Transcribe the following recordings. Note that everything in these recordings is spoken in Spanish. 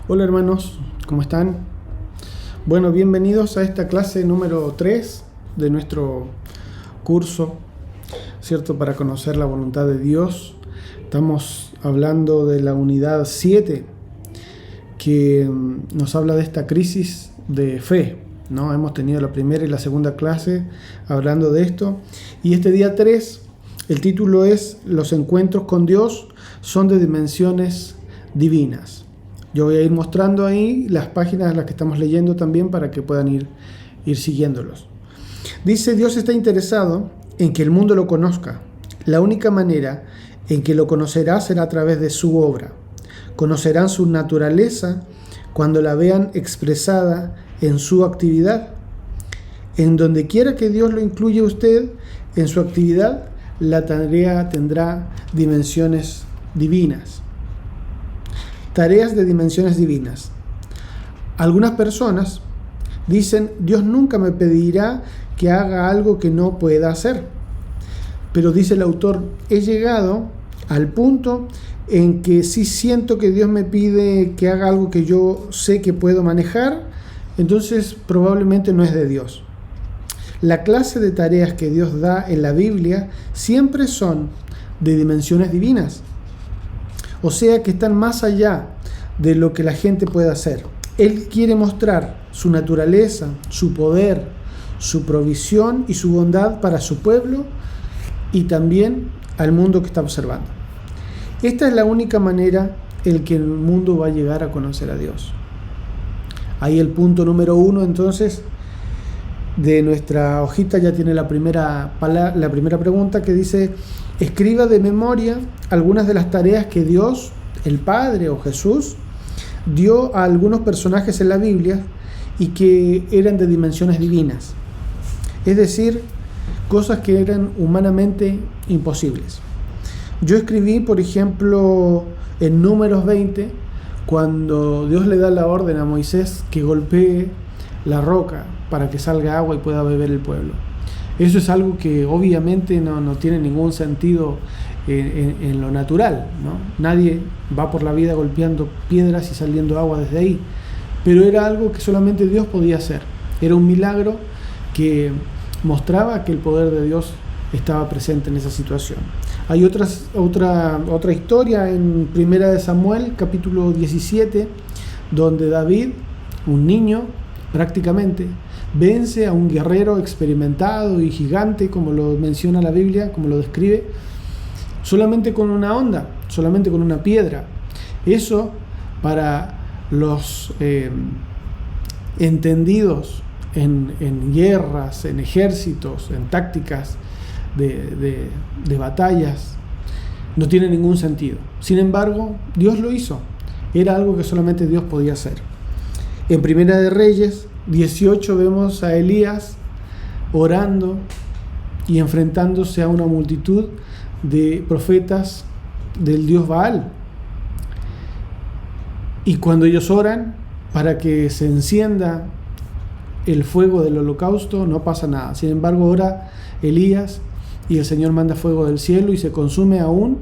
Hola hermanos, ¿cómo están? Bueno, bienvenidos a esta clase número 3 de nuestro curso, ¿cierto? Para conocer la voluntad de Dios. Estamos hablando de la unidad 7, que nos habla de esta crisis de fe, ¿no? Hemos tenido la primera y la segunda clase hablando de esto. Y este día 3, el título es Los encuentros con Dios son de dimensiones divinas. Yo voy a ir mostrando ahí las páginas en las que estamos leyendo también para que puedan ir siguiéndolos. Dice: Dios está interesado en que el mundo lo conozca. La única manera en que lo conocerá será a través de su obra. Conocerán su naturaleza cuando la vean expresada en su actividad. En donde quiera que Dios lo incluya a usted en su actividad, la tarea tendrá dimensiones divinas. Tareas de dimensiones divinas. Algunas personas dicen: Dios nunca me pedirá que haga algo que no pueda hacer. Pero dice el autor: he llegado al punto en que si siento que Dios me pide que haga algo que yo sé que puedo manejar, entonces probablemente no es de Dios. La clase de tareas que Dios da en la Biblia siempre son de dimensiones divinas. O sea que están más allá de lo que la gente puede hacer. Él quiere mostrar su naturaleza, su poder, su provisión y su bondad para su pueblo y también al mundo que está observando. Esta es la única manera en que el mundo va a llegar a conocer a Dios. Ahí el punto número 1, entonces, de nuestra hojita ya tiene la primera pregunta, que dice: escriba de memoria algunas de las tareas que Dios, el Padre o Jesús, dio a algunos personajes en la Biblia y que eran de dimensiones divinas. Es decir, cosas que eran humanamente imposibles. Yo escribí, por ejemplo, en Números 20, cuando Dios le da la orden a Moisés que golpee la roca para que salga agua y pueda beber el pueblo. Eso es algo que obviamente no tiene ningún sentido en lo natural, ¿no? Nadie va por la vida golpeando piedras y saliendo agua desde ahí. Pero era algo que solamente Dios podía hacer. Era un milagro que mostraba que el poder de Dios estaba presente en esa situación. Hay otra historia en Primera de Samuel, capítulo 17, donde David, un niño prácticamente, vence a un guerrero experimentado y gigante, como lo menciona la Biblia, como lo describe, solamente con una onda, solamente con una piedra. Eso, para los entendidos en guerras, en ejércitos, en tácticas de batallas, no tiene ningún sentido. Sin embargo, Dios lo hizo. Era algo que solamente Dios podía hacer. En Primera de Reyes 18 vemos a Elías orando y enfrentándose a una multitud de profetas del dios Baal. Y cuando ellos oran para que se encienda el fuego del holocausto, no pasa nada. Sin embargo, ora Elías y el Señor manda fuego del cielo y se consume aún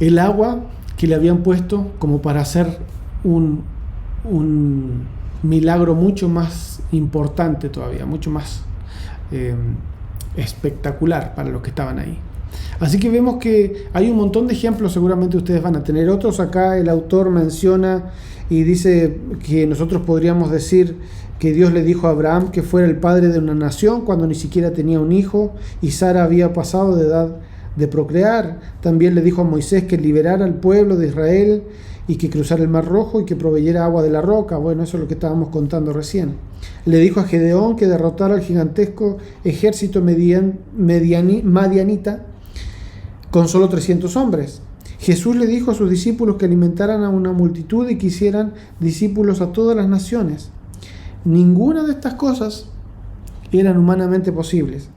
el agua que le habían puesto como para hacer un milagro mucho más importante todavía, mucho más espectacular para los que estaban ahí. Así que vemos que hay un montón de ejemplos, seguramente ustedes van a tener otros. Acá el autor menciona y dice que nosotros podríamos decir que Dios le dijo a Abraham que fuera el padre de una nación cuando ni siquiera tenía un hijo y Sara había pasado de edad de procrear. También le dijo a Moisés que liberara al pueblo de Israel y que cruzara el Mar Rojo y que proveyera agua de la roca. Bueno, eso es lo que estábamos contando recién. Le dijo a Gedeón que derrotara al gigantesco ejército madianita con solo 300 hombres. Jesús le dijo a sus discípulos que alimentaran a una multitud y que hicieran discípulos a todas las naciones. Ninguna de estas cosas eran humanamente posibles.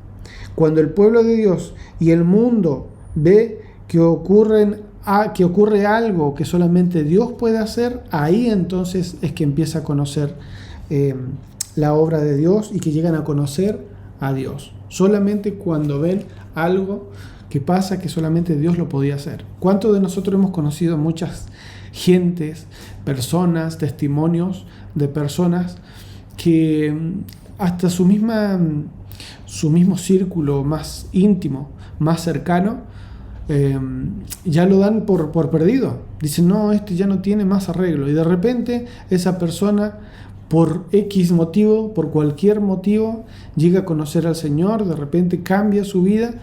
Cuando el pueblo de Dios y el mundo ve que ocurre algo que solamente Dios puede hacer, ahí entonces es que empieza a conocer la obra de Dios y que llegan a conocer a Dios. Solamente cuando ven algo que pasa que solamente Dios lo podía hacer. ¿Cuántos de nosotros hemos conocido muchas gentes personas, testimonios de personas que hasta su mismo círculo más íntimo, más cercano, ya lo dan por perdido. Dicen, no, este ya no tiene más arreglo. Y de repente esa persona, por X motivo, por cualquier motivo, llega a conocer al Señor, de repente cambia su vida,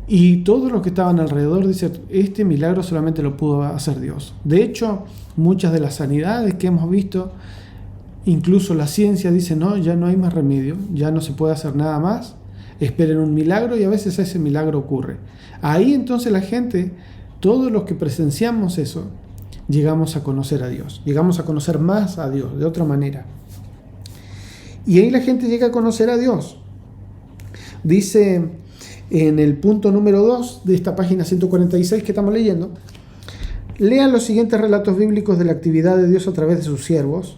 y todos los que estaban alrededor dicen, este milagro solamente lo pudo hacer Dios. De hecho, muchas de las sanidades que hemos visto, incluso la ciencia dice, no, ya no hay más remedio, ya no se puede hacer nada más, esperen un milagro, y a veces ese milagro ocurre. Ahí entonces la gente, todos los que presenciamos eso, llegamos a conocer a Dios, llegamos a conocer más a Dios, de otra manera. Y ahí la gente llega a conocer a Dios. Dice en el punto número 2 de esta página 146 que estamos leyendo, lean los siguientes relatos bíblicos de la actividad de Dios a través de sus siervos.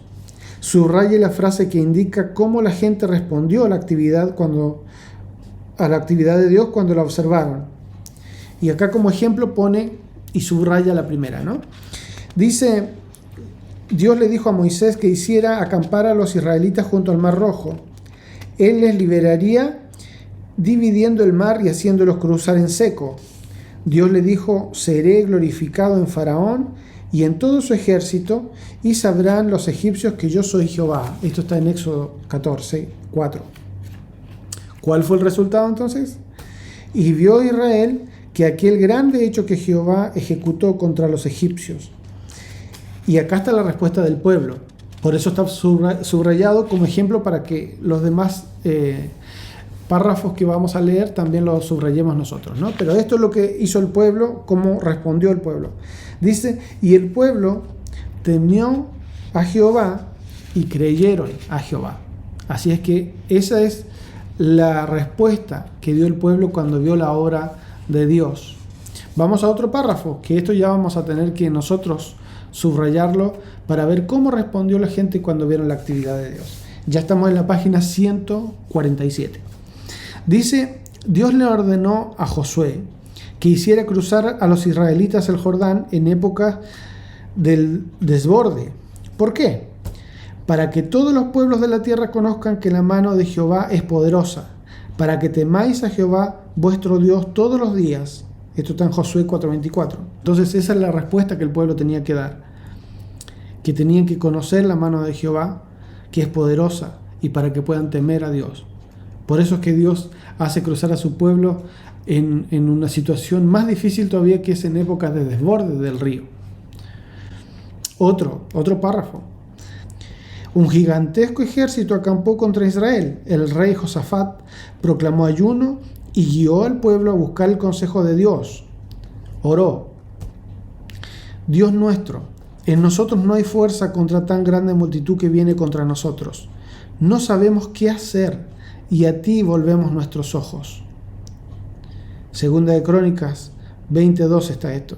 Subraye la frase que indica cómo la gente respondió a la actividad de Dios cuando la observaron. Y acá como ejemplo pone y subraya la primera, ¿no? Dice, Dios le dijo a Moisés que hiciera acampar a los israelitas junto al Mar Rojo. Él les liberaría dividiendo el mar y haciéndolos cruzar en seco. Dios le dijo, seré glorificado en Faraón y en todo su ejército, y sabrán los egipcios que yo soy Jehová. Esto está en Éxodo 14, 4. ¿Cuál fue el resultado entonces? Y vio Israel que aquel grande hecho que Jehová ejecutó contra los egipcios. Y acá está la respuesta del pueblo. Por eso está subrayado como ejemplo para que los demás párrafos que vamos a leer también los subrayemos nosotros, ¿no? Pero esto es lo que hizo el pueblo, cómo respondió el pueblo. Dice, y el pueblo temió a Jehová y creyeron a Jehová. Así es que esa es la respuesta que dio el pueblo cuando vio la obra de Dios. Vamos a otro párrafo, que esto ya vamos a tener que nosotros subrayarlo para ver cómo respondió la gente cuando vieron la actividad de Dios. Ya estamos en la página 147. Dice, Dios le ordenó a Josué que hiciera cruzar a los israelitas el Jordán en época del desborde. ¿Por qué? Para que todos los pueblos de la tierra conozcan que la mano de Jehová es poderosa, para que temáis a Jehová vuestro Dios todos los días. Esto está en Josué 4:24. Entonces esa es la respuesta que el pueblo tenía que dar, que tenían que conocer la mano de Jehová, que es poderosa, y para que puedan temer a Dios. Por eso es que Dios hace cruzar a su pueblo en una situación más difícil todavía, que es en épocas de desborde del río. Otro párrafo. Un gigantesco ejército acampó contra Israel. El rey Josafat proclamó ayuno y guió al pueblo a buscar el consejo de Dios. Oró: Dios nuestro, en nosotros no hay fuerza contra tan grande multitud que viene contra nosotros. No sabemos qué hacer, y a ti volvemos nuestros ojos. Segunda de Crónicas 20:2 está esto.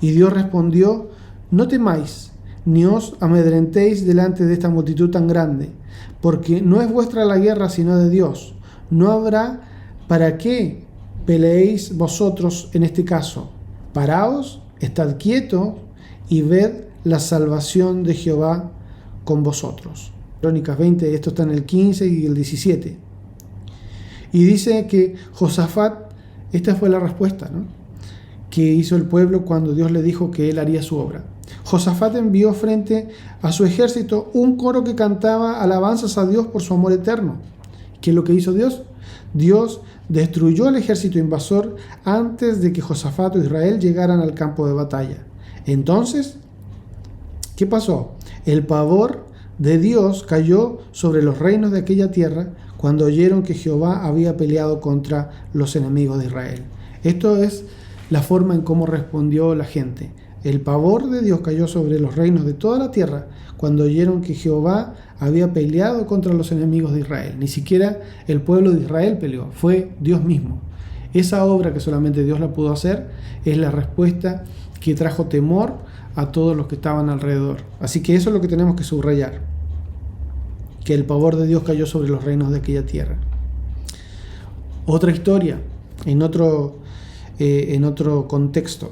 Y Dios respondió: no temáis, ni os amedrentéis delante de esta multitud tan grande, porque no es vuestra la guerra, sino de Dios. No habrá para qué peleéis vosotros en este caso. Paraos, estad quietos y ved la salvación de Jehová con vosotros. Crónicas 20, esto está en el 15 y el 17. Y dice que Josafat, esta fue la respuesta, ¿no?, que hizo el pueblo cuando Dios le dijo que él haría su obra. Josafat envió frente a su ejército un coro que cantaba alabanzas a Dios por su amor eterno. ¿Qué es lo que hizo Dios? Dios destruyó al ejército invasor antes de que Josafat o Israel llegaran al campo de batalla. Entonces, ¿qué pasó? El pavor de Dios cayó sobre los reinos de aquella tierra cuando oyeron que Jehová había peleado contra los enemigos de Israel. Esto es la forma en cómo respondió la gente. El pavor de Dios cayó sobre los reinos de toda la tierra cuando oyeron que Jehová había peleado contra los enemigos de Israel. Ni siquiera el pueblo de Israel peleó, fue Dios mismo. Esa obra que solamente Dios la pudo hacer es la respuesta que trajo temor a todos los que estaban alrededor. Así que eso es lo que tenemos que subrayar, que el pavor de Dios cayó sobre los reinos de aquella tierra. Otra historia, en otro contexto.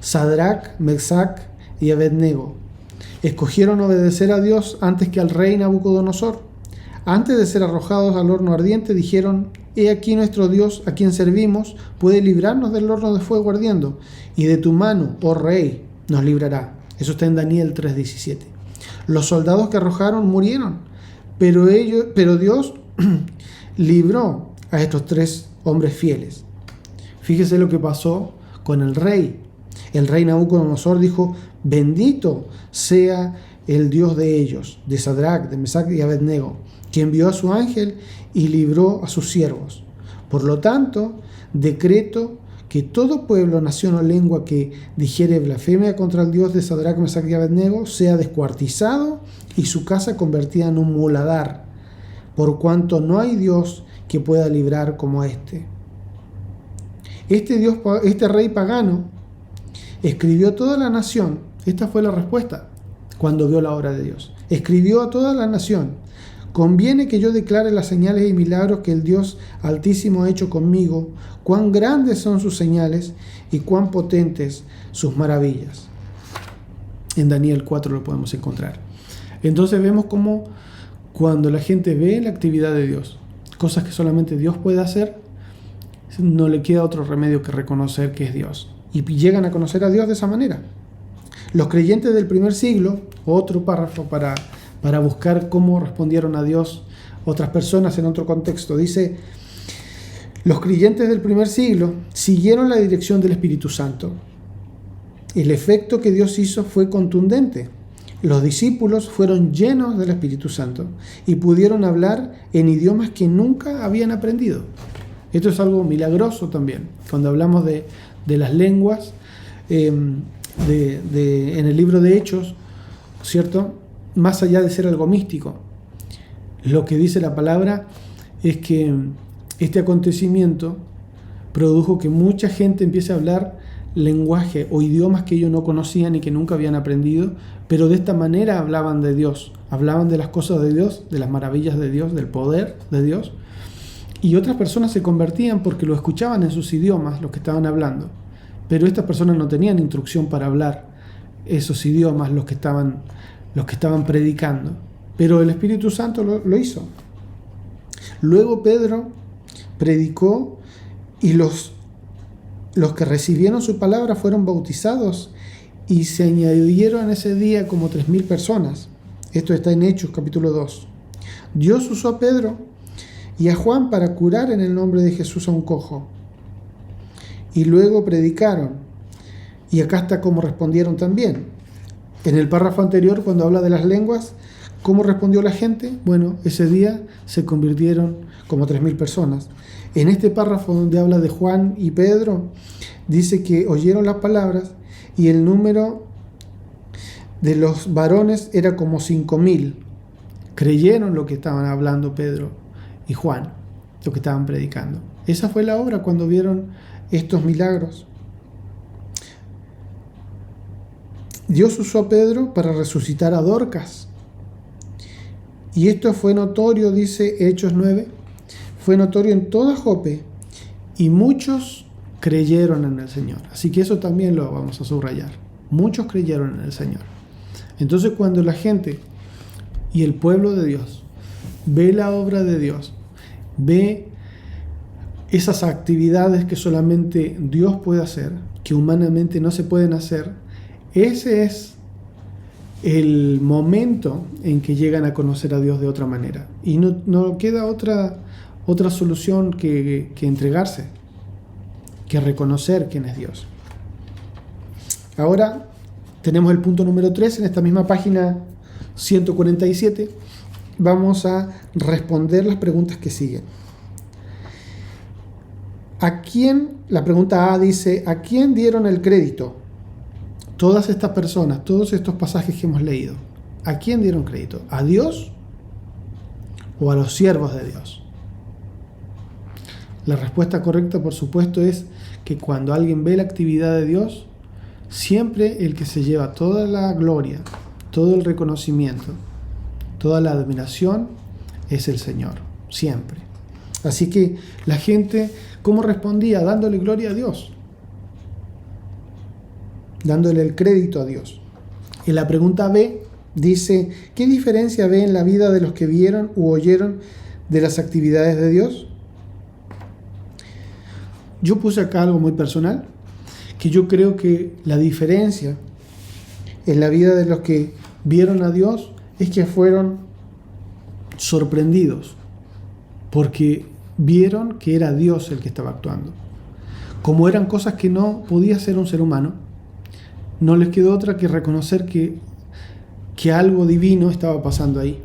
Sadrac, Mesac y Abednego. escogieron obedecer a Dios antes que al rey Nabucodonosor. Antes de ser arrojados al horno ardiente, dijeron: he aquí nuestro Dios, a quien servimos, puede librarnos del horno de fuego ardiendo, y de tu mano, oh rey, nos librará. Eso está en Daniel 3:17. Los soldados que arrojaron murieron, pero Dios libró a estos 3 hombres fieles. Fíjese lo que pasó con el rey. El rey Nabucodonosor dijo: bendito sea el Dios de ellos, de Sadrach, de Mesach y Abednego, que envió a su ángel y libró a sus siervos. Por lo tanto, decreto que todo pueblo, nación o lengua que dijere blasfemia contra el Dios de Sadrach, Mesach y Abednego sea descuartizado y su casa convertida en un muladar, por cuanto no hay Dios que pueda librar como este. Este rey pagano escribió a toda la nación. Esta fue la respuesta cuando vio la obra de Dios. Escribió a toda la nación: conviene que yo declare las señales y milagros que el Dios Altísimo ha hecho conmigo, cuán grandes son sus señales y cuán potentes sus maravillas. En Daniel 4 lo podemos encontrar. Entonces vemos cómo cuando la gente ve la actividad de Dios, cosas que solamente Dios puede hacer, no le queda otro remedio que reconocer que es Dios. Y llegan a conocer a Dios de esa manera. Los creyentes del primer siglo, otro párrafo para buscar cómo respondieron a Dios otras personas en otro contexto, dice: los creyentes del primer siglo siguieron la dirección del Espíritu Santo. El efecto que Dios hizo fue contundente. Los discípulos fueron llenos del Espíritu Santo y pudieron hablar en idiomas que nunca habían aprendido. Esto es algo milagroso también. Cuando hablamos de las lenguas, en el libro de Hechos, ¿cierto? Más allá de ser algo místico, lo que dice la palabra es que este acontecimiento produjo que mucha gente empiece a hablar lenguaje o idiomas que ellos no conocían y que nunca habían aprendido, pero de esta manera hablaban de Dios, hablaban de las cosas de Dios, de las maravillas de Dios, del poder de Dios. Y otras personas se convertían porque lo escuchaban en sus idiomas, los que estaban hablando. Pero estas personas no tenían instrucción para hablar esos idiomas, los que estaban predicando. Pero el Espíritu Santo lo hizo. Luego Pedro predicó y los que recibieron su palabra fueron bautizados y se añadieron ese día como 3.000 personas. Esto está en Hechos capítulo 2. Dios usó a Pedro y a Juan para curar en el nombre de Jesús a un cojo. Y luego predicaron. Y acá está cómo respondieron también. En el párrafo anterior, cuando habla de las lenguas, ¿cómo respondió la gente? Bueno, ese día se convirtieron como 3.000 personas. En este párrafo donde habla de Juan y Pedro, dice que oyeron las palabras y el número de los varones era como 5.000. Creyeron lo que estaban hablando Pedro y Juan, lo que estaban predicando. Esa fue la obra cuando vieron estos milagros. Dios usó a Pedro para resucitar a Dorcas. Y esto fue notorio, dice Hechos 9, fue notorio en toda Jope y muchos creyeron en el Señor. Así que eso también lo vamos a subrayar. Muchos creyeron en el Señor. Entonces cuando la gente y el pueblo de Dios ve la obra de Dios, ve esas actividades que solamente Dios puede hacer, que humanamente no se pueden hacer, ese es el momento en que llegan a conocer a Dios de otra manera. Y no queda otra solución que entregarse, que reconocer quién es Dios. Ahora tenemos el punto número 3 en esta misma página 147. Vamos a responder las preguntas que siguen. La pregunta A dice: ¿a quién dieron el crédito? Todas estas personas, todos estos pasajes que hemos leído, ¿a quién dieron crédito? ¿A Dios o a los siervos de Dios? La respuesta correcta, por supuesto, es que cuando alguien ve la actividad de Dios, siempre el que se lleva toda la gloria, todo el reconocimiento, toda la admiración es el Señor, siempre. Así que la gente, ¿cómo respondía? Dándole gloria a Dios, dándole el crédito a Dios. En la pregunta B Dice, ¿qué diferencia ve en la vida de los que vieron u oyeron de las actividades de Dios? Yo puse acá algo muy personal, que yo creo que la diferencia en la vida de los que vieron a Dios es que fueron sorprendidos, porque vieron que era Dios el que estaba actuando. Como eran cosas que no podía hacer un ser humano, no les quedó otra que reconocer que algo divino estaba pasando ahí.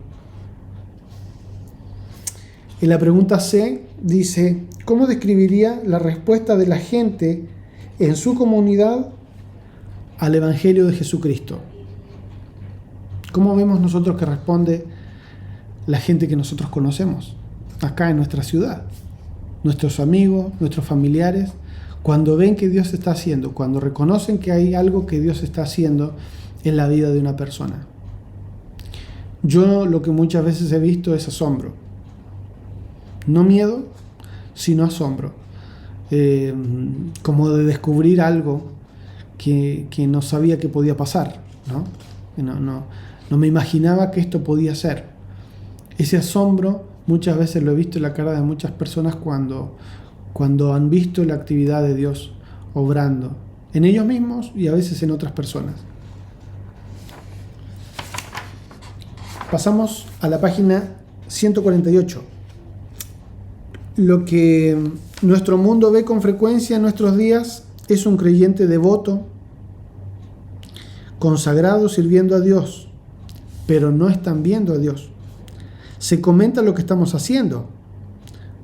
En la pregunta C dice, ¿cómo describiría la respuesta de la gente en su comunidad al Evangelio de Jesucristo? ¿Cómo vemos nosotros que responde la gente que nosotros conocemos acá en nuestra ciudad? Nuestros amigos, nuestros familiares, cuando ven que Dios está haciendo, cuando reconocen que hay algo que Dios está haciendo en la vida de una persona. Yo lo que muchas veces he visto es asombro. No miedo, sino asombro. Como de descubrir algo que no sabía que podía pasar, ¿no? No me imaginaba que esto podía ser. Ese asombro muchas veces lo he visto en la cara de muchas personas cuando han visto la actividad de Dios obrando en ellos mismos y a veces en otras personas. Pasamos a la página 148. Lo que nuestro mundo ve con frecuencia en nuestros días es un creyente devoto, consagrado, sirviendo a Dios, pero no están viendo a Dios. Se comenta lo que estamos haciendo.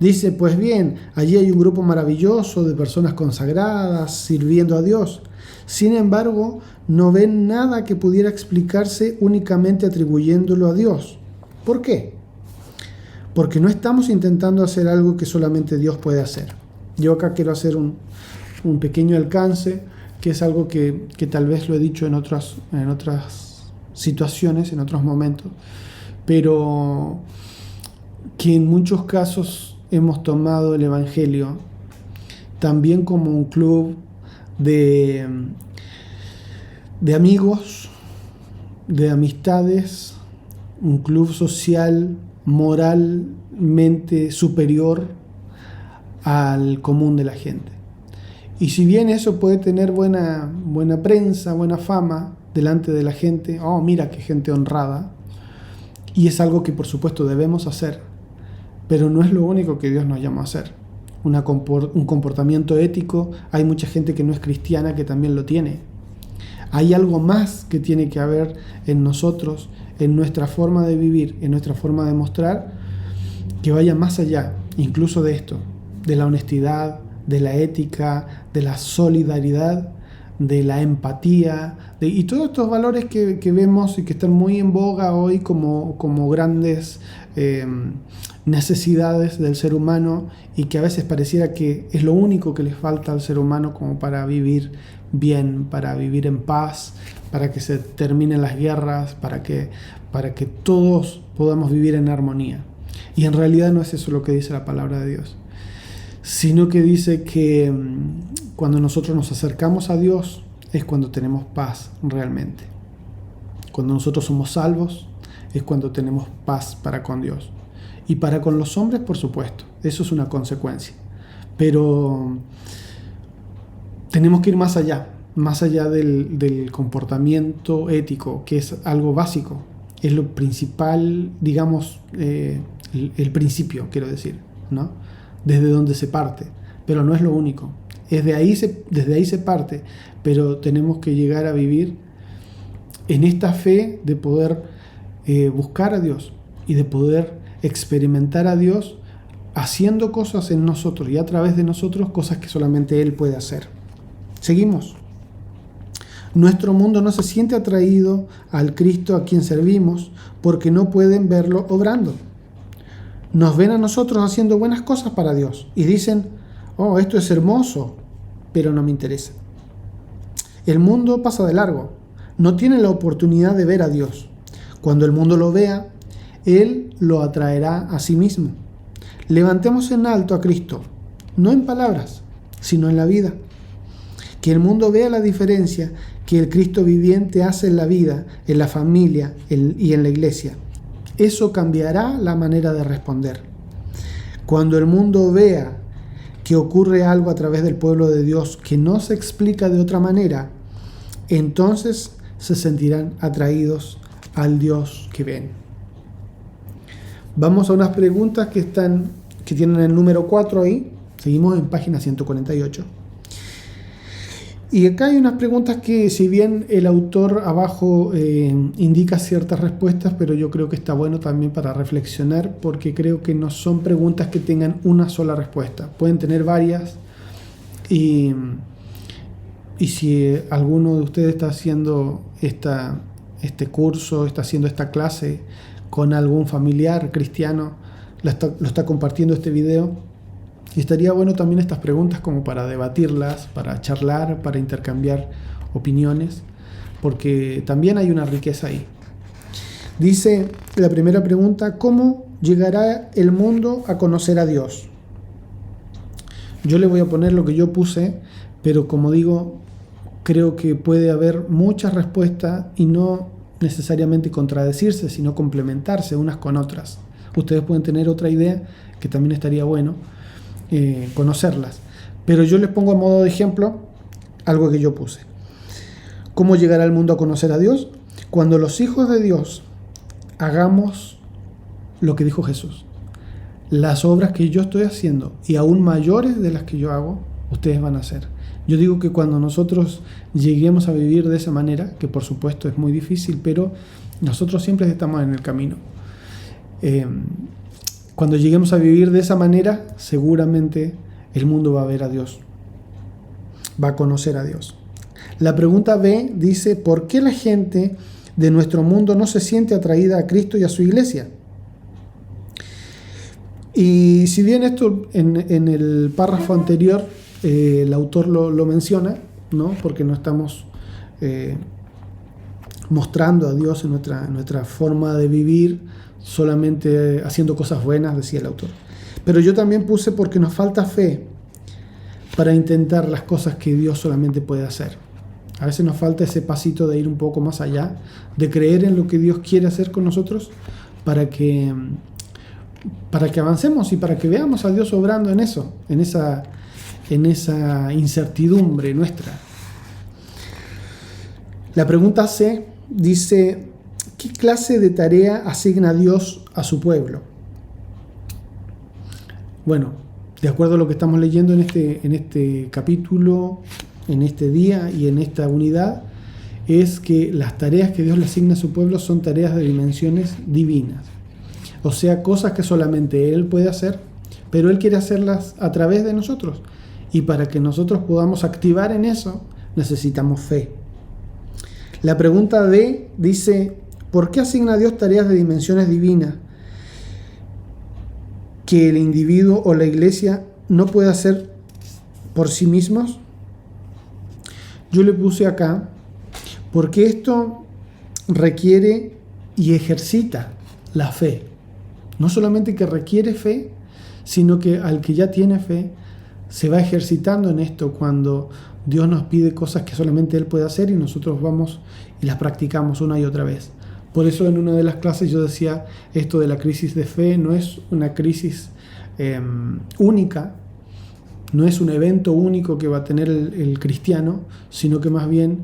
Dice, pues bien, allí hay un grupo maravilloso de personas consagradas, sirviendo a Dios. Sin embargo, no ven nada que pudiera explicarse únicamente atribuyéndolo a Dios. ¿Por qué? Porque no estamos intentando hacer algo que solamente Dios puede hacer. Yo acá quiero hacer un pequeño alcance, que es algo que tal vez lo he dicho en otras situaciones, en otros momentos, pero que en muchos casos hemos tomado el Evangelio también como un club de amigos, de amistades, un club social moralmente superior al común de la gente. Y si bien eso puede tener buena prensa, buena fama delante de la gente, oh, mira qué gente honrada, y es algo que por supuesto debemos hacer, pero no es lo único que Dios nos llama a hacer. Un comportamiento ético, hay mucha gente que no es cristiana que también lo tiene. Hay algo más que tiene que haber en nosotros, en nuestra forma de vivir, en nuestra forma de mostrar, que vaya más allá, incluso de esto, de la honestidad, de la ética, de la solidaridad, de la empatía, y todos estos valores que vemos y que están muy en boga hoy como grandes necesidades del ser humano, y que a veces pareciera que es lo único que le falta al ser humano como para vivir bien, para vivir en paz, para que se terminen las guerras, para que todos podamos vivir en armonía. Y en realidad no es eso lo que dice la palabra de Dios, sino que dice que cuando nosotros nos acercamos a Dios es cuando tenemos paz realmente. Cuando nosotros somos salvos es cuando tenemos paz para con Dios. Y para con los hombres, por supuesto, eso es una consecuencia. Pero tenemos que ir más allá del comportamiento ético, que es algo básico. Es lo principal, digamos, el principio, quiero decir, ¿no? Desde donde se parte, pero no es lo único. Desde ahí se parte, pero tenemos que llegar a vivir en esta fe de poder buscar a Dios y de poder experimentar a Dios haciendo cosas en nosotros y a través de nosotros, cosas que solamente Él puede hacer. Seguimos. Nuestro mundo no se siente atraído al Cristo a quien servimos porque no pueden verlo obrando. Nos ven a nosotros haciendo buenas cosas para Dios y dicen, oh, esto es hermoso, pero no me interesa. El mundo pasa de largo, no tiene la oportunidad de ver a Dios. Cuando el mundo lo vea, Él lo atraerá a sí mismo. Levantemos en alto a Cristo, no en palabras, sino en la vida. Que el mundo vea la diferencia que el Cristo viviente hace en la vida, en la familia y en la iglesia. Eso cambiará la manera de responder. Cuando el mundo vea que ocurre algo a través del pueblo de Dios que no se explica de otra manera, entonces se sentirán atraídos al Dios que ven. Vamos a unas preguntas que tienen el número 4 ahí. Seguimos en página 148. Y acá hay unas preguntas que, si bien el autor abajo indica ciertas respuestas, pero yo creo que está bueno también para reflexionar, porque creo que no son preguntas que tengan una sola respuesta. Pueden tener varias, y si alguno de ustedes está haciendo este curso, está haciendo esta clase con algún familiar cristiano, lo está compartiendo este video, y estaría bueno también estas preguntas como para debatirlas, para charlar, para intercambiar opiniones, porque también hay una riqueza ahí. Dice la primera pregunta: ¿cómo llegará el mundo a conocer a Dios? Yo le voy a poner lo que yo puse, pero como digo, creo que puede haber muchas respuestas y no necesariamente contradecirse, sino complementarse unas con otras. Ustedes pueden tener otra idea que también estaría bueno conocerlas, pero yo les pongo a modo de ejemplo algo que yo puse. ¿Cómo llegará el mundo a conocer a Dios? Cuando los hijos de Dios hagamos lo que dijo Jesús: las obras que yo estoy haciendo y aún mayores de las que yo hago, ustedes van a hacer. Yo digo que cuando nosotros lleguemos a vivir de esa manera, que por supuesto es muy difícil, pero nosotros siempre estamos en el camino. Cuando lleguemos a vivir de esa manera, seguramente el mundo va a ver a Dios, va a conocer a Dios. La pregunta B dice: ¿por qué la gente de nuestro mundo no se siente atraída a Cristo y a su iglesia? Y si bien esto en el párrafo anterior el autor lo menciona, ¿no? Porque no estamos mostrando a Dios en nuestra forma de vivir, solamente haciendo cosas buenas, decía el autor. Pero yo también puse: porque nos falta fe para intentar las cosas que Dios solamente puede hacer. A veces nos falta ese pasito de ir un poco más allá, de creer en lo que Dios quiere hacer con nosotros, para que avancemos y para que veamos a Dios obrando en eso, en esa incertidumbre nuestra. La pregunta C dice: ¿qué clase de tarea asigna Dios a su pueblo? Bueno, de acuerdo a lo que estamos leyendo en este capítulo, en este día y en esta unidad, es que las tareas que Dios le asigna a su pueblo son tareas de dimensiones divinas. O sea, cosas que solamente Él puede hacer, pero Él quiere hacerlas a través de nosotros. Y para que nosotros podamos activar en eso, necesitamos fe. La pregunta D dice: ¿por qué asigna Dios tareas de dimensiones divinas que el individuo o la iglesia no puede hacer por sí mismos? Yo le puse acá: porque esto requiere y ejercita la fe. No solamente que requiere fe, sino que al que ya tiene fe se va ejercitando en esto cuando Dios nos pide cosas que solamente Él puede hacer y nosotros vamos y las practicamos una y otra vez. Por eso en una de las clases yo decía, esto de la crisis de fe no es una crisis única, no es un evento único que va a tener el cristiano, sino que más bien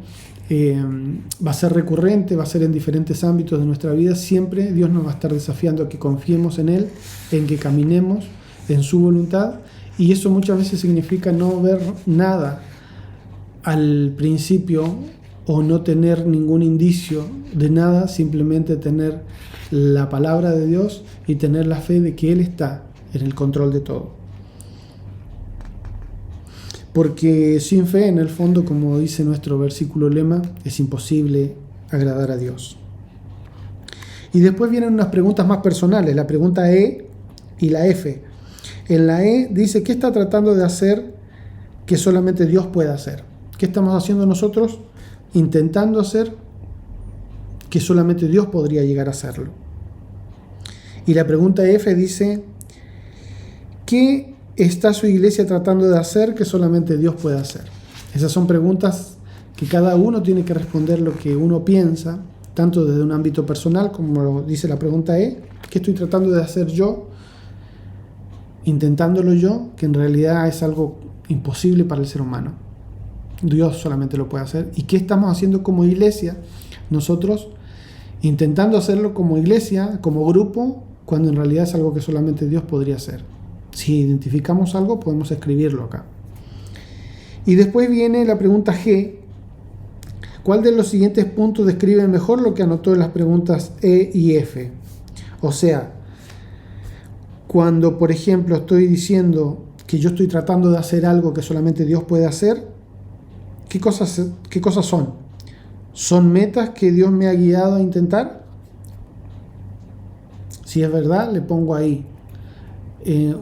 va a ser recurrente, va a ser en diferentes ámbitos de nuestra vida. Siempre Dios nos va a estar desafiando a que confiemos en Él, en que caminemos en su voluntad, y eso muchas veces significa no ver nada al principio o no tener ningún indicio de nada, simplemente tener la palabra de Dios y tener la fe de que Él está en el control de todo. Porque sin fe, en el fondo, como dice nuestro versículo lema, es imposible agradar a Dios. Y después vienen unas preguntas más personales, la pregunta E y la F. En la E dice: ¿qué está tratando de hacer que solamente Dios puede hacer? ¿Qué estamos haciendo nosotros? Intentando hacer que solamente Dios podría llegar a hacerlo. Y la pregunta F dice: ¿qué está su iglesia tratando de hacer que solamente Dios puede hacer? Esas son preguntas que cada uno tiene que responder lo que uno piensa, tanto desde un ámbito personal, como lo dice la pregunta E, ¿qué estoy tratando de hacer yo, intentándolo yo, que en realidad es algo imposible para el ser humano? Dios solamente lo puede hacer. ¿Y qué estamos haciendo como iglesia? Nosotros intentando hacerlo como iglesia, como grupo, cuando en realidad es algo que solamente Dios podría hacer. Si identificamos algo, podemos escribirlo acá. Y después viene la pregunta G. ¿Cuál de los siguientes puntos describe mejor lo que anotó en las preguntas E y F? O sea, cuando, por ejemplo, estoy diciendo que yo estoy tratando de hacer algo que solamente Dios puede hacer, ¿qué cosas son? ¿Son metas que Dios me ha guiado a intentar? Si es verdad, le pongo ahí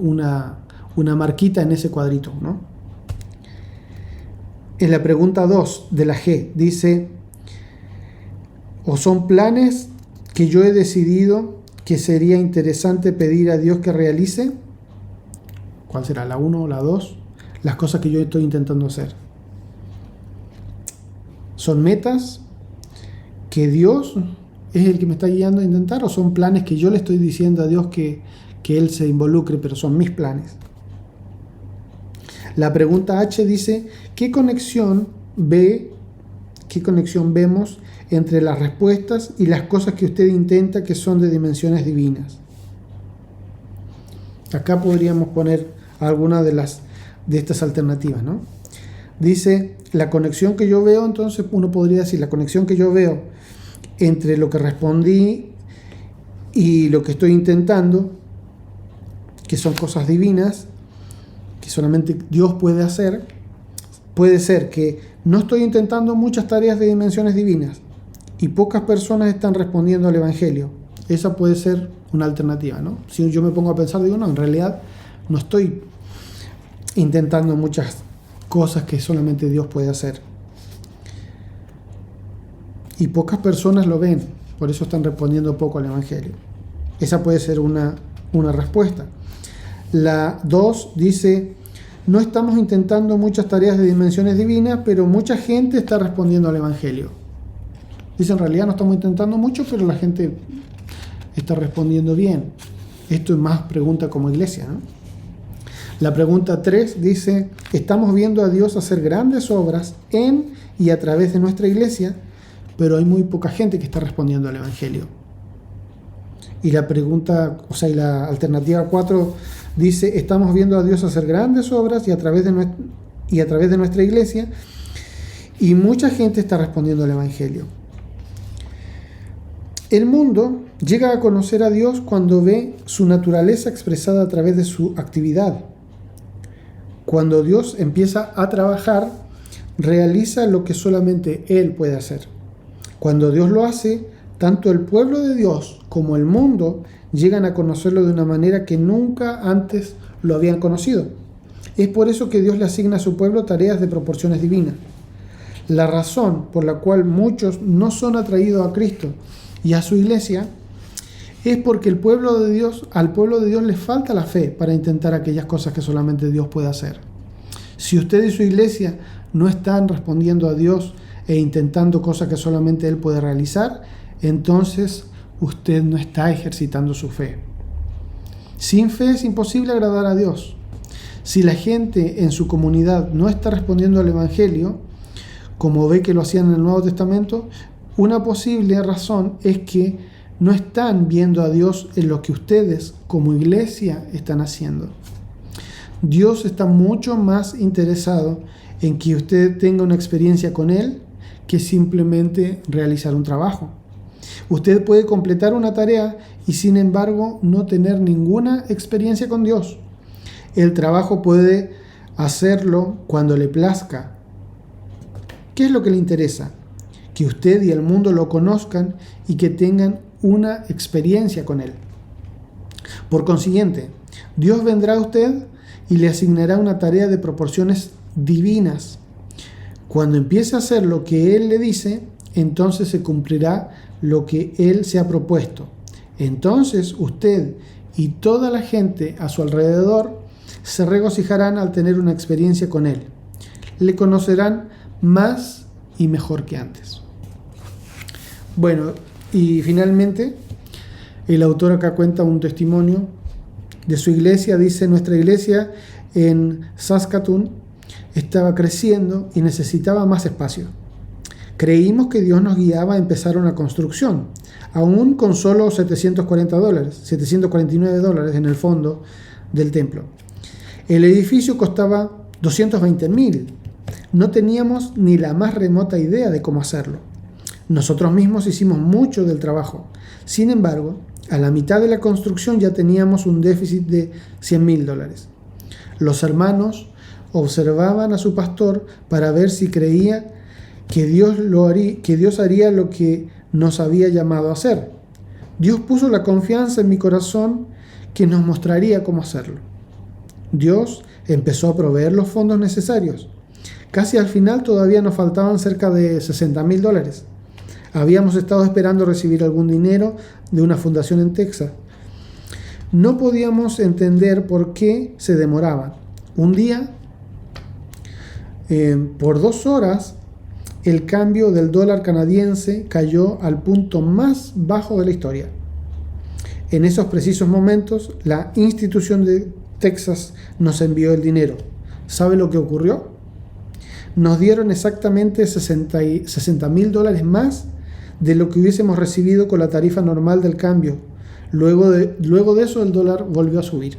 una marquita en ese cuadrito, ¿no? En la pregunta 2 de la G dice, ¿o son planes que yo he decidido que sería interesante pedir a Dios que realice? ¿Cuál será? ¿La 1 o la 2? Las cosas que yo estoy intentando hacer. ¿Son metas que Dios es el que me está guiando a intentar, o son planes que yo le estoy diciendo a Dios que Él se involucre, pero son mis planes? La pregunta H dice, ¿qué conexión vemos entre las respuestas y las cosas que usted intenta que son de dimensiones divinas? Acá podríamos poner alguna de estas alternativas, ¿no? Dice, la conexión que yo veo, entonces uno podría decir, la conexión que yo veo entre lo que respondí y lo que estoy intentando, que son cosas divinas, que solamente Dios puede hacer, puede ser que no estoy intentando muchas tareas de dimensiones divinas y pocas personas están respondiendo al Evangelio. Esa puede ser una alternativa, ¿no? Si yo me pongo a pensar, digo, no, en realidad no estoy intentando muchas cosas que solamente Dios puede hacer. Y pocas personas lo ven, por eso están respondiendo poco al Evangelio. Esa puede ser una respuesta. La 2 dice, no estamos intentando muchas tareas de dimensiones divinas, pero mucha gente está respondiendo al Evangelio. Dice, en realidad no estamos intentando mucho, pero la gente está respondiendo bien. Esto es más pregunta como iglesia, ¿no? La pregunta 3 dice, estamos viendo a Dios hacer grandes obras en y a través de nuestra iglesia, pero hay muy poca gente que está respondiendo al Evangelio. Y la pregunta, y la alternativa 4 dice, estamos viendo a Dios hacer grandes obras y a través de nuestra iglesia, y mucha gente está respondiendo al Evangelio. El mundo llega a conocer a Dios cuando ve su naturaleza expresada a través de su actividad. Cuando Dios empieza a trabajar, realiza lo que solamente Él puede hacer. Cuando Dios lo hace, tanto el pueblo de Dios como el mundo llegan a conocerlo de una manera que nunca antes lo habían conocido. Es por eso que Dios le asigna a su pueblo tareas de proporciones divinas. La razón por la cual muchos no son atraídos a Cristo y a su iglesia es porque al pueblo de Dios les falta la fe para intentar aquellas cosas que solamente Dios puede hacer. Si usted y su iglesia no están respondiendo a Dios e intentando cosas que solamente Él puede realizar, entonces usted no está ejercitando su fe. Sin fe es imposible agradar a Dios. Si la gente en su comunidad no está respondiendo al Evangelio, como ve que lo hacían en el Nuevo Testamento, una posible razón es que no están viendo a Dios en lo que ustedes como iglesia están haciendo. Dios está mucho más interesado en que usted tenga una experiencia con Él que simplemente realizar un trabajo. Usted puede completar una tarea y sin embargo no tener ninguna experiencia con Dios. El trabajo puede hacerlo cuando le plazca. ¿Qué es lo que le interesa? Que usted y el mundo lo conozcan y que tengan una experiencia con Él. Por consiguiente, Dios vendrá a usted y le asignará una tarea de proporciones divinas. Cuando empiece a hacer lo que Él le dice, entonces se cumplirá lo que Él se ha propuesto. Entonces usted y toda la gente a su alrededor se regocijarán al tener una experiencia con Él. Le conocerán más y mejor que antes. Bueno, y finalmente el autor acá cuenta un testimonio de su iglesia. Dice: nuestra iglesia en Saskatoon estaba creciendo y necesitaba más espacio. Creímos que Dios nos guiaba a empezar una construcción, aún con solo $749 en el fondo del templo. El edificio costaba $220,000. No teníamos ni la más remota idea de cómo hacerlo. Nosotros mismos hicimos mucho del trabajo. Sin embargo, a la mitad de la construcción ya teníamos un déficit de $100,000. Los hermanos observaban a su pastor para ver si creía que Dios haría lo que nos había llamado a hacer. Dios puso la confianza en mi corazón que nos mostraría cómo hacerlo. Dios empezó a proveer los fondos necesarios. Casi al final todavía nos faltaban cerca de $60,000. Habíamos estado esperando recibir algún dinero de una fundación en Texas. No podíamos entender por qué se demoraban. Un día, por 2 horas, el cambio del dólar canadiense cayó al punto más bajo de la historia. En esos precisos momentos, la institución de Texas nos envió el dinero. ¿Sabe lo que ocurrió? Nos dieron exactamente $60,000 más de lo que hubiésemos recibido con la tarifa normal del cambio. Luego de eso, el dólar volvió a subir.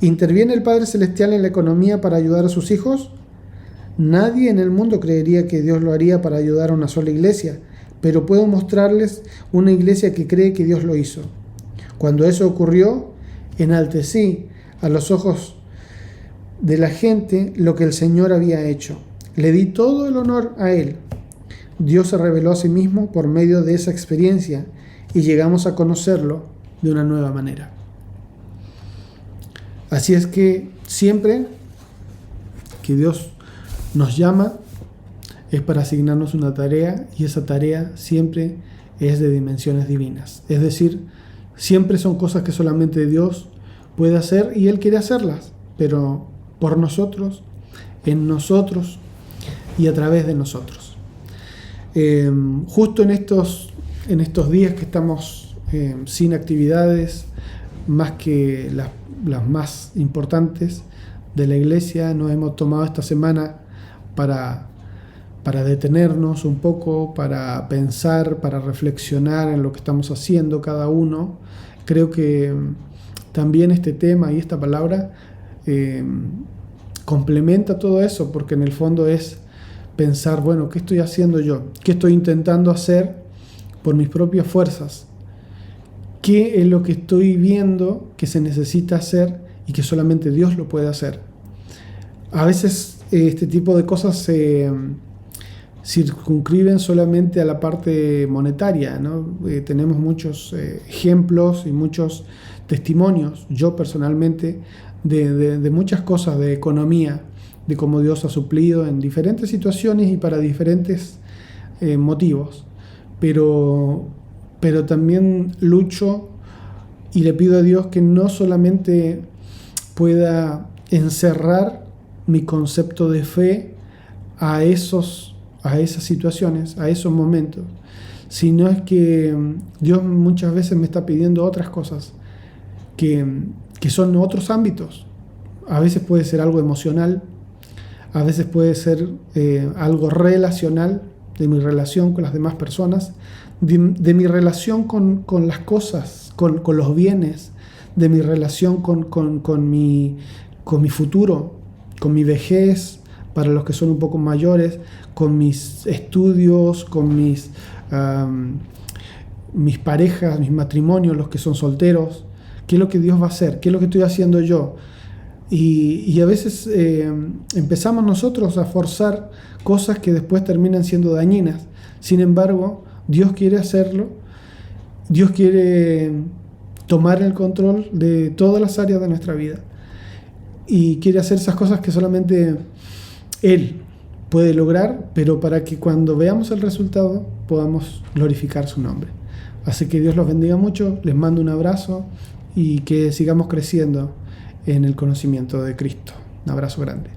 ¿Interviene el Padre Celestial en la economía para ayudar a sus hijos? Nadie en el mundo creería que Dios lo haría para ayudar a una sola iglesia, pero puedo mostrarles una iglesia que cree que Dios lo hizo. Cuando eso ocurrió, enaltecí a los ojos de la gente lo que el Señor había hecho. Le di todo el honor a Él. Dios se reveló a sí mismo por medio de esa experiencia y llegamos a conocerlo de una nueva manera. Así es que siempre que Dios nos llama es para asignarnos una tarea, y esa tarea siempre es de dimensiones divinas. Es decir, siempre son cosas que solamente Dios puede hacer y Él quiere hacerlas, pero por nosotros, en nosotros y a través de nosotros. Justo en estos días que estamos sin actividades más que las más importantes de la iglesia, nos hemos tomado esta semana para detenernos un poco, para pensar, para reflexionar en lo que estamos haciendo cada uno. Creo que también este tema y esta palabra complementa todo eso, porque en el fondo es pensar, bueno, ¿qué estoy haciendo yo? ¿Qué estoy intentando hacer por mis propias fuerzas? ¿Qué es lo que estoy viendo que se necesita hacer y que solamente Dios lo puede hacer? A veces este tipo de cosas se circunscriben solamente a la parte monetaria, ¿no? Tenemos muchos ejemplos y muchos testimonios, yo personalmente, de muchas cosas de economía, de cómo Dios ha suplido en diferentes situaciones y para diferentes motivos. Pero también lucho y le pido a Dios que no solamente pueda encerrar mi concepto de fe a esas situaciones, a esos momentos, sino es que Dios muchas veces me está pidiendo otras cosas que son otros ámbitos. A veces puede ser algo emocional, a veces puede ser algo relacional, de mi relación con las demás personas, de mi relación con las cosas, con los bienes, de mi relación con mi futuro, con mi vejez, para los que son un poco mayores, con mis estudios, con mis parejas, mis matrimonios, los que son solteros. ¿Qué es lo que Dios va a hacer? ¿Qué es lo que estoy haciendo yo? Y a veces empezamos nosotros a forzar cosas que después terminan siendo dañinas. Sin embargo, Dios quiere hacerlo. Dios quiere tomar el control de todas las áreas de nuestra vida. Y quiere hacer esas cosas que solamente Él puede lograr, pero para que cuando veamos el resultado podamos glorificar su nombre. Así que Dios los bendiga mucho, les mando un abrazo y que sigamos creciendo en el conocimiento de Cristo. Un abrazo grande.